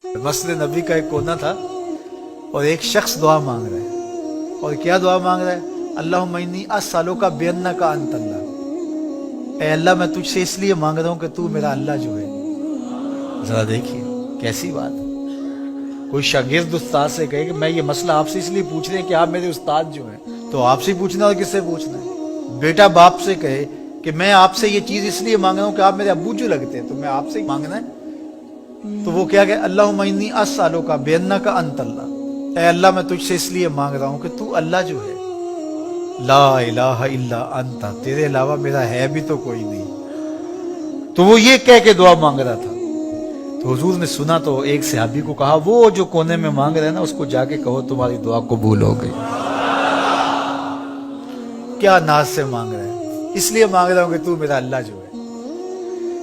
मस्जिद नबी का एक कोना था और एक शख्स दुआ मांग रहा है। और क्या दुआ मांग रहा है? अल्लाहुम्मा इन्नी अस्सअलुका बिअन्नका अंतल्लाह। ऐ अल्लाह, मैं तुझसे इसलिए मांग रहा हूँ कि तू मेरा अल्लाह जो है। जरा देखिए कैसी बात है। कोई शागिर्द उस्ताद से कहे कि मैं ये मसला आपसे इसलिए पूछ रहे हैं कि आप मेरे उस्ताद जो हैं, तो आपसे पूछना और किससे पूछना है? बेटा बाप से कहे कि मैं आपसे ये चीज इसलिए मांग रहा हूँ कि आप मेरे अब्बू जो लगते हैं, तो मैं आपसे ही मांगना है। तो वो क्या कहे? अल्लाहुम्मा इन्नी अस्सअलुका बिअन्नका अंतल्लाह। ऐ अल्लाह, मैं तुझसे इसलिए मांग रहा हूँ कि तू अल्लाह जो है। ला इलाहा इल्ला अंता, तेरे अलावा मेरा है भी तो कोई नहीं। तो वो ये कह के दुआ मांग रहा था। तो हुजूर ने सुना तो एक सहाबी को कहा, वो जो कोने में मांग रहे हैं ना, उसको जाके कहो तुम्हारी दुआ कबूल हो गई। क्या नाज से मांग रहे हैं? इसलिए मांग रहा हूं कि तू मेरा अल्लाह जो है।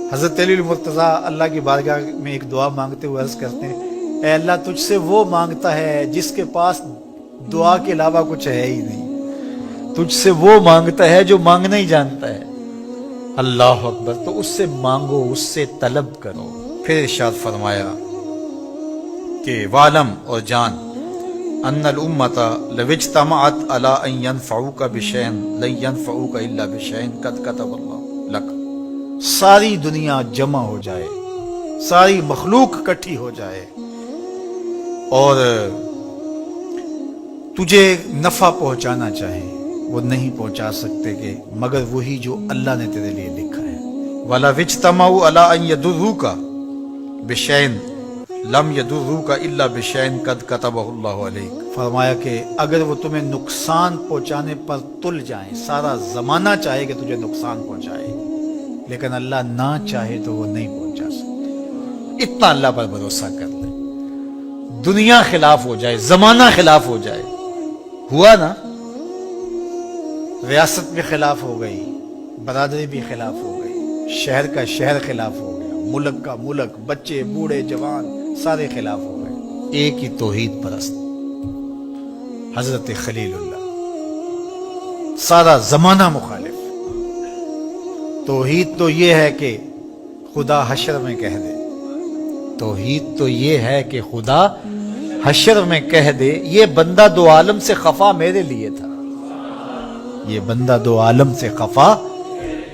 हजरत अली मुर्तजा अल्लाह की बारगाह में एक दुआ मांगते हुए अर्ज करते हैं, ऐ अल्लाह, तुझसे वो मांगता है जिसके पास दुआ के अलावा कुछ है ही नहीं। तुझसे वो मांगता है जो मांगना ही जानता है। अल्लाह अकबर। तो उससे मांगो, उससे तलब करो। फिर इरशाद फरमाया कि वालम, और जान, अन्नल उम्मता लविज्तमअत अला अन यनफऊका बिशैइन लन यनफऊका इल्ला बिशैइन कद कतबल्लाहु लक। सारी दुनिया जमा हो जाए, सारी मखलूक इकट्ठी हो जाए और तुझे नफा पहुंचाना चाहे, वो नहीं पहुंचा सकते कि मगर वही जो अल्लाह ने तेरे लिए लिखा है। वला विज्तमउ अला अन यदुर्रुका बिशैइन लम यदुर्रुका इल्ला बिशैइन कद कतबहुल्लाहु अलैक। फरमाया कि अगर वो तुम्हें नुकसान पहुंचाने पर तुल जाएं, सारा जमाना चाहे कि तुझे नुकसान पहुंचाए, लेकिन अल्लाह ना चाहे तो वो नहीं पहुंचा सकता। इतना अल्लाह पर भरोसा कर ले। दुनिया खिलाफ हो जाए, जमाना खिलाफ हो जाए, हुआ ना? रियासत भी खिलाफ हो गई, बरादरी भी खिलाफ हो गई, शहर का शहर खिलाफ हो गया, मुल्क का मुल्क, बच्चे बूढ़े जवान सारे खिलाफ हो गए। एक ही तौहीद परस्त हजरत खलीलुल्लाह, सारा जमाना मुखालिफ। तौहीद तो ये है कि खुदा हशर में कह दे, तौहीद तो ये है कि खुदा हशर में कह दे, ये बंदा दो आलम से खफा मेरे लिए था, ये बंदा दो आलम से खफा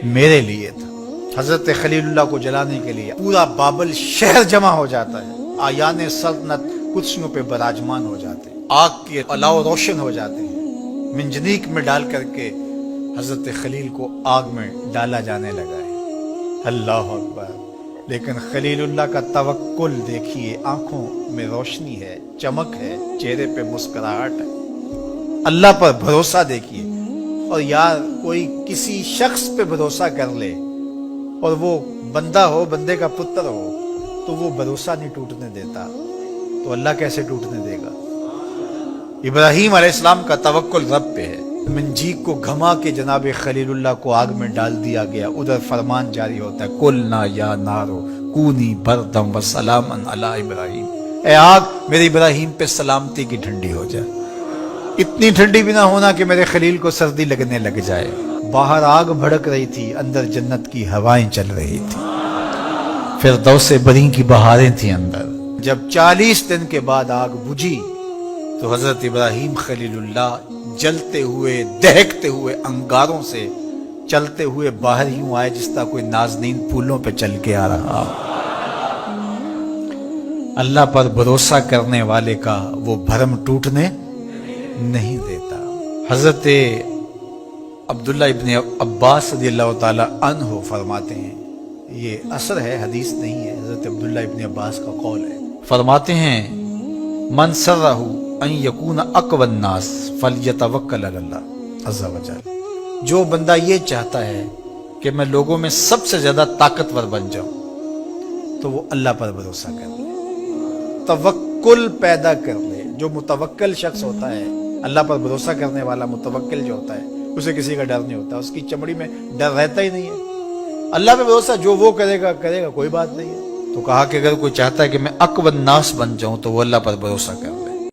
मेरे लिए था। हजरत खलीलुल्लाह को जलाने के लिए पूरा बाबल शहर जमा हो जाता है। आयाने सल्तनत कुर्सियों पे बराजमान हो जाते हैं, आग के अलाव रोशन हो जाते हैं। मिंजनीक में डाल करके हजरत खलील को आग में डाला जाने लगा है। अल्लाह अकबर। लेकिन खलीलुल्लाह का तवक्कुल देखिए, आंखों में रोशनी है, चमक है, चेहरे पे मुस्कुराहट है। अल्लाह पर भरोसा देखिए। और यार, कोई किसी शख्स पे भरोसा कर ले और वो बंदा हो, बंदे का पुत्र हो, तो वो भरोसा नहीं टूटने देता, तो अल्लाह कैसे टूटने देगा? इब्राहीम अलैहिस्सलाम का तवक्कुल रब पे है। मंजीक को घमा के जनाब खलीलुल्लाह को आग में डाल दिया गया। उधर फरमान जारी होता है, कुलना या नारो कूनी बरदम व सलामन अला इब्राहीम। ए आग, मेरे इब्राहीम पे सलामती की ठंडी हो जाए। इतनी ठंडी भी ना होना कि मेरे खलील को सर्दी लगने लग जाए। बाहर आग भड़क रही थी, अंदर जन्नत की हवाएं चल रही थी, फिरदौस बरी की बहारें थी अंदर। जब 40 दिन के बाद आग बुझी तो हजरत इब्राहीम खलीलुल्लाह जलते हुए, दहकते हुए अंगारों से चलते हुए बाहर यूं आए जिस तरह कोई नाज़नीन फूलों पे चल के आ रहा। अल्लाह पर भरोसा करने वाले का वो भरम टूटने नहीं देता। हजरत अब्दुल्ला इब्न अब्बास रज़ियल्लाहु ताला अन्हु फरमाते हैं, ये असर है, हदीस नहीं है, हजरत अब्दुल्ला इब्न अब्बास का कौल है। फरमाते हैं, मन सर्रहु अन यकून अक़वन नास फलयतवक्कल अल्लाह अज़्ज़ा वजल। जो बंदा ये चाहता है कि मैं लोगों में सबसे ज्यादा ताकतवर बन जाऊं, तो वो अल्लाह पर भरोसा कर ले, तवक्कुल पैदा कर ले। जो मुतवक्किल शख्स होता है, अल्लाह पर भरोसा करने वाला मुतवक्किल जो होता है, उसे किसी का डर नहीं होता, उसकी चमड़ी में डर रहता ही नहीं है। अल्लाह पे भरोसा, जो वो करेगा करेगा, कोई बात नहीं है। तो कहा कि अगर कोई चाहता है कि मैं अक़वन नास बन जाऊं, तो वो अल्लाह पर भरोसा कर।